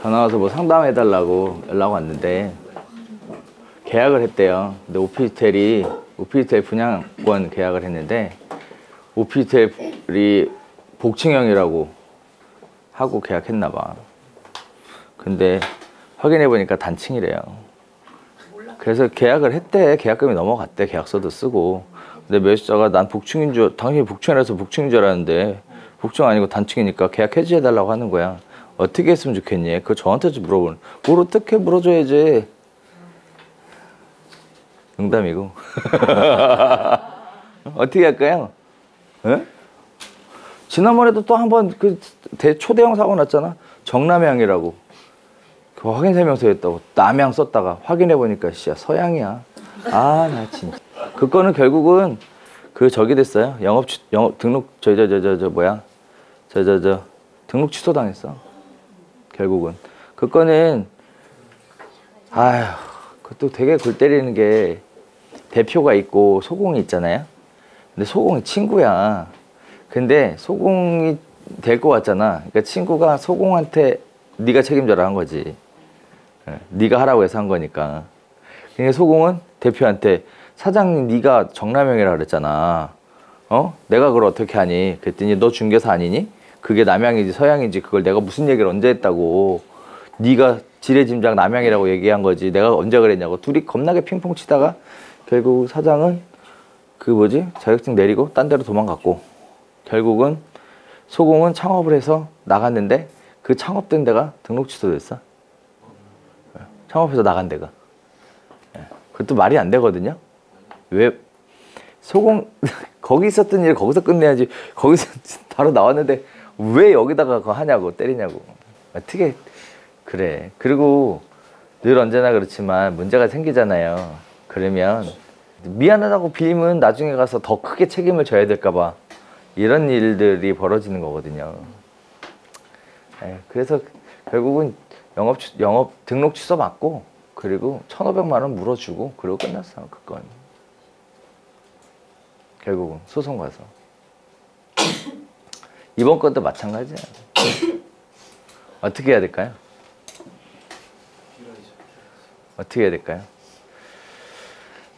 전화 와서 뭐 상담해달라고 연락 왔는데 계약을 했대요. 근데 오피스텔 분양권 계약을 했는데 오피스텔이 복층형이라고 하고 계약했나 봐. 근데 확인해 보니까 단층이래요. 그래서 계약을 했대. 계약금이 넘어갔대. 계약서도 쓰고. 근데 매수자가 난 복층인 줄, 당연히 복층이라서 복층인 줄 알았는데 복층 아니고 단층이니까 계약 해지해달라고 하는 거야. 어떻게 했으면 좋겠니? 그거 저한테 좀 물어보는. 뭘 어떻게 물어줘야지. 농담이고. 어떻게 할까요? 에? 지난번에도 또 한 번 그 초대형 사고 났잖아. 정남향이라고. 그 확인 설명서 했다고 남향 썼다가 확인해 보니까 진짜 서양이야. 아, 나 진짜. 그 건은 결국은 그 저기 됐어요. 영업 등록 등록 취소당했어. 결국은 그 건은 아휴, 그것도 되게 골 때리는 게 대표가 있고 소공이 있잖아요. 근데 소공이 친구야. 근데 소공이 될 것 같잖아. 그러니까 친구가 소공한테 네가 책임져라 한 거지. 네가 하라고 해서 한 거니까. 그러니까 소공은 대표한테 사장님 네가 정남형이라 그랬잖아. 내가 그걸 어떻게 하니? 그랬더니 너 중개사 아니니? 그게 남향인지 서양인지 그걸 내가 무슨 얘기를 언제 했다고. 네가 지레짐작 남향이라고 얘기한 거지. 내가 언제 그랬냐고. 둘이 겁나게 핑퐁 치다가 결국 사장은 그 뭐지? 자격증 내리고 딴 데로 도망갔고 결국은 소공은 창업을 해서 나갔는데 그 창업된 데가 등록 취소됐어. 창업해서 나간 데가. 그것도 말이 안 되거든요. 왜 소공 거기 있었던 일 거기서 끝내야지. 거기서 바로 나왔는데 왜 여기다가 그거 하냐고 때리냐고. 어떻게 그래. 그리고 늘 언제나 그렇지만 문제가 생기잖아요. 그러면 미안하다고 빌면 나중에 가서 더 크게 책임을 져야 될까 봐 이런 일들이 벌어지는 거거든요. 그래서 결국은 영업 등록 취소 받고 그리고 1,500만 원 물어주고 그리고 끝났어. 그 건 결국은 소송 가서. 이번 건도 마찬가지야. 어떻게 해야 될까요? 어떻게 해야 될까요?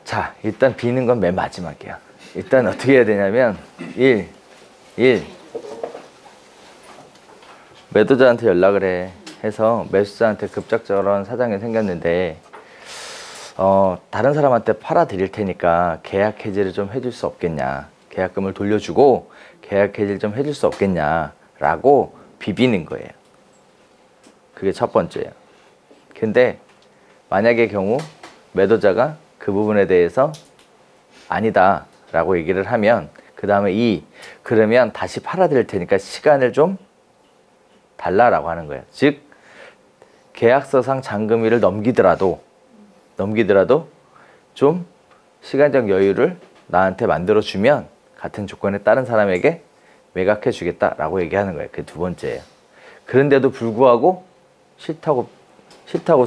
자, 일단 비는 건 맨 마지막이야. 일단 어떻게 해야 되냐면 1. 매도자한테 연락을 해서 매수자한테 급작스러운 사정이 생겼는데 다른 사람한테 팔아 드릴 테니까 계약 해지를 좀 해줄 수 없겠냐. 계약금을 돌려주고 계약 해지를 좀 해줄 수 없겠냐 라고 비비는 거예요. 그게 첫 번째예요. 근데 만약의 경우 매도자가 그 부분에 대해서 아니다 라고 얘기를 하면 그 다음에 그러면 다시 팔아 드릴 테니까 시간을 좀 달라라고 하는 거예요. 즉 계약서상 잔금일을 넘기더라도 좀 시간적 여유를 나한테 만들어주면 같은 조건에 다른 사람에게 매각해 주겠다라고 얘기하는 거예요. 그게 두 번째예요. 그런데도 불구하고 싫다고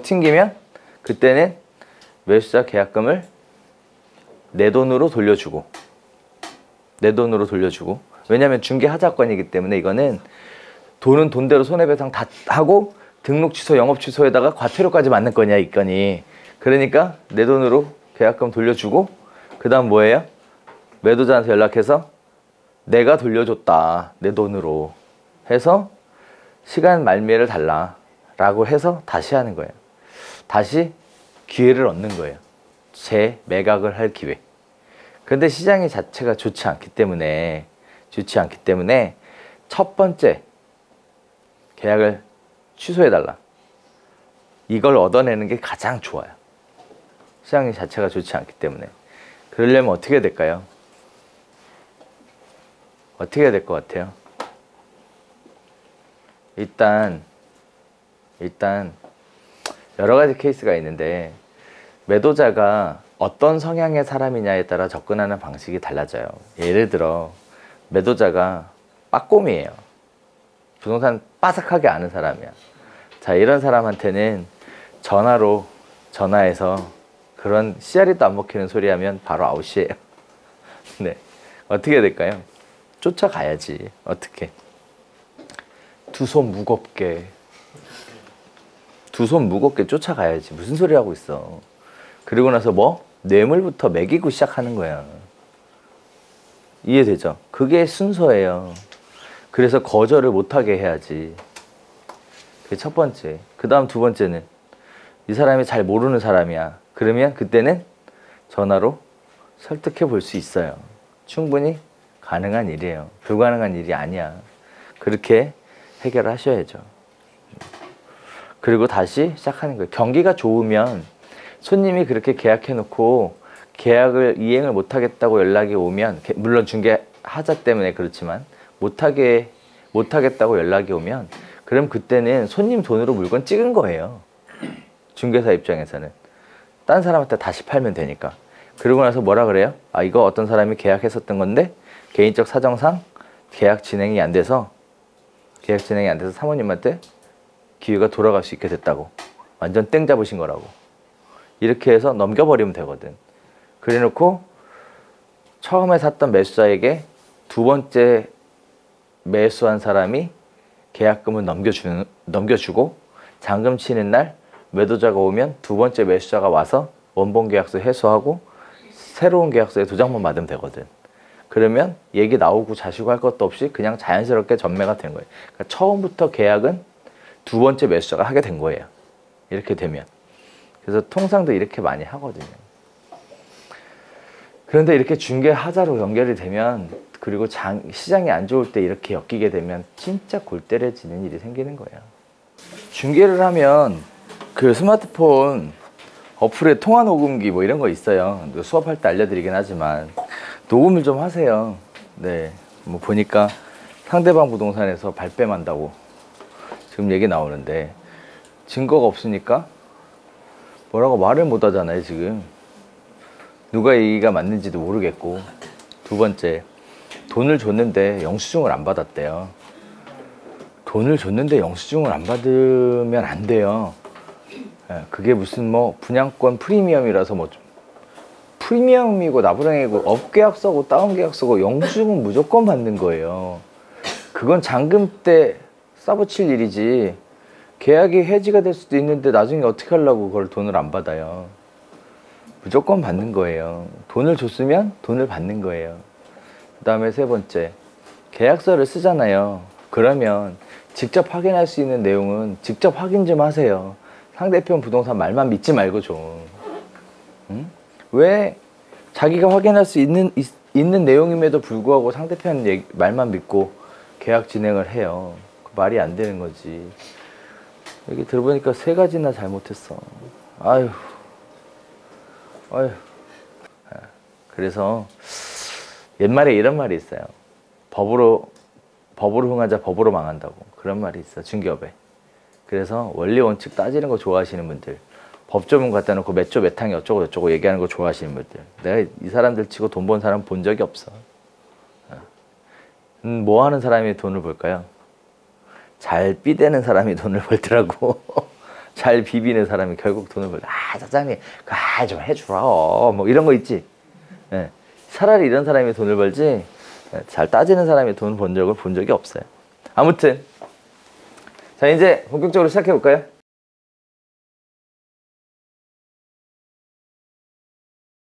튕기면 그때는 매수자 계약금을 내 돈으로 돌려주고 왜냐하면 중개하자권이기 때문에 이거는 돈은 돈대로 손해배상 다 하고 등록 취소, 영업 취소에다가 과태료까지 맞는 거냐 이 건이. 그러니까 내 돈으로 계약금 돌려주고 그 다음 뭐예요? 매도자한테 연락해서 내가 돌려줬다 내 돈으로 해서 시간 말미를 달라 라고 해서 다시 하는 거예요. 다시 기회를 얻는 거예요. 재매각을 할 기회. 근데 시장이 자체가 좋지 않기 때문에 첫 번째 계약을 취소해달라. 이걸 얻어내는 게 가장 좋아요. 시장이 자체가 좋지 않기 때문에. 그러려면 어떻게 해야 될까요? 어떻게 해야 될 것 같아요? 일단 여러 가지 케이스가 있는데 매도자가 어떤 성향의 사람이냐에 따라 접근하는 방식이 달라져요. 예를 들어 매도자가 빠꼼이에요. 부동산 빠삭하게 아는 사람이야. 자, 이런 사람한테는 전화해서 그런 씨알이도 안 먹히는 소리 하면 바로 아웃이에요. 네. 어떻게 해야 될까요? 쫓아가야지. 어떻게? 두 손 무겁게 두 손 무겁게 쫓아가야지. 무슨 소리 하고 있어. 그리고 나서 뭐? 뇌물부터 먹이고 시작하는 거야. 이해되죠? 그게 순서예요. 그래서 거절을 못하게 해야지. 그게 첫 번째. 그 다음 두 번째는 이 사람이 잘 모르는 사람이야. 그러면 그때는 전화로 설득해 볼 수 있어요. 충분히 가능한 일이에요. 불가능한 일이 아니야. 그렇게 해결하셔야죠. 그리고 다시 시작하는 거예요. 경기가 좋으면 손님이 그렇게 계약해놓고 계약을 이행을 못하겠다고 연락이 오면, 물론 중개하자 때문에 그렇지만 못하겠다고 연락이 오면, 그럼 그때는 손님 돈으로 물건 찍은 거예요. 중개사 입장에서는. 딴 사람한테 다시 팔면 되니까. 그러고 나서 뭐라 그래요? 아, 이거 어떤 사람이 계약했었던 건데 개인적 사정상 계약 진행이 안 돼서 사모님한테 기회가 돌아갈 수 있게 됐다고. 완전 땡 잡으신 거라고. 이렇게 해서 넘겨버리면 되거든. 그래놓고 처음에 샀던 매수자에게 두 번째 매수한 사람이 계약금을 넘겨주고 잔금 치는 날 매도자가 오면 두 번째 매수자가 와서 원본 계약서 해소하고 새로운 계약서에 두 장만 받으면 되거든. 그러면 얘기 나오고 자시고 할 것도 없이 그냥 자연스럽게 전매가 된 거예요. 그러니까 처음부터 계약은 두 번째 매수자가 하게 된 거예요. 이렇게 되면. 그래서 통상도 이렇게 많이 하거든요. 그런데 이렇게 중개하자로 연결이 되면, 그리고 시장이 안 좋을 때 이렇게 엮이게 되면 진짜 골 때려지는 일이 생기는 거예요. 중개를 하면 그 스마트폰 어플에 통화 녹음기 뭐 이런 거 있어요. 수업할 때 알려드리긴 하지만 녹음을 좀 하세요. 네, 뭐 보니까 상대방 부동산에서 발뺌한다고 지금 얘기 나오는데 증거가 없으니까 뭐라고 말을 못 하잖아요. 지금 누가 얘기가 맞는지도 모르겠고. 두 번째, 돈을 줬는데 영수증을 안 받았대요. 돈을 줬는데 영수증을 안 받으면 안 돼요. 그게 무슨 뭐 분양권 프리미엄이라서 뭐 프리미엄이고 나부랭이고 업계약서고 다운계약서고 영수증은 무조건 받는 거예요. 그건 잔금 때 싸붙일 일이지. 계약이 해지가 될 수도 있는데 나중에 어떻게 하려고 그걸 돈을 안 받아요. 무조건 받는 거예요. 돈을 줬으면 돈을 받는 거예요. 그 다음에 세 번째, 계약서를 쓰잖아요. 그러면 직접 확인할 수 있는 내용은 직접 확인 좀 하세요. 상대편 부동산 말만 믿지 말고 좀. 응? 왜 자기가 확인할 수 있는 내용임에도 불구하고 상대편 말만 믿고 계약 진행을 해요. 그 말이 안 되는 거지. 여기 들어보니까 세 가지나 잘못했어. 아유. 그래서 옛말에 이런 말이 있어요. 법으로 흥하자 법으로 망한다고. 그런 말이 있어, 중개업에. 그래서 원리 원칙 따지는 거 좋아하시는 분들, 법조문 갖다 놓고 몇 조 몇 항이 어쩌고 저쩌고 얘기하는 거 좋아하시는 분들, 내가 이 사람들 치고 돈 번 사람 본 적이 없어. 뭐 하는 사람이 돈을 벌까요? 잘 삐대는 사람이 돈을 벌더라고. 잘 비비는 사람이 결국 돈을 벌. 아, 사장님, 좀 해주라. 뭐 이런 거 있지. 예. 차라리 이런 사람이 돈을 벌지, 잘 따지는 사람이 돈 번 적을 본 적이 없어요. 아무튼 자, 이제 본격적으로 시작해 볼까요?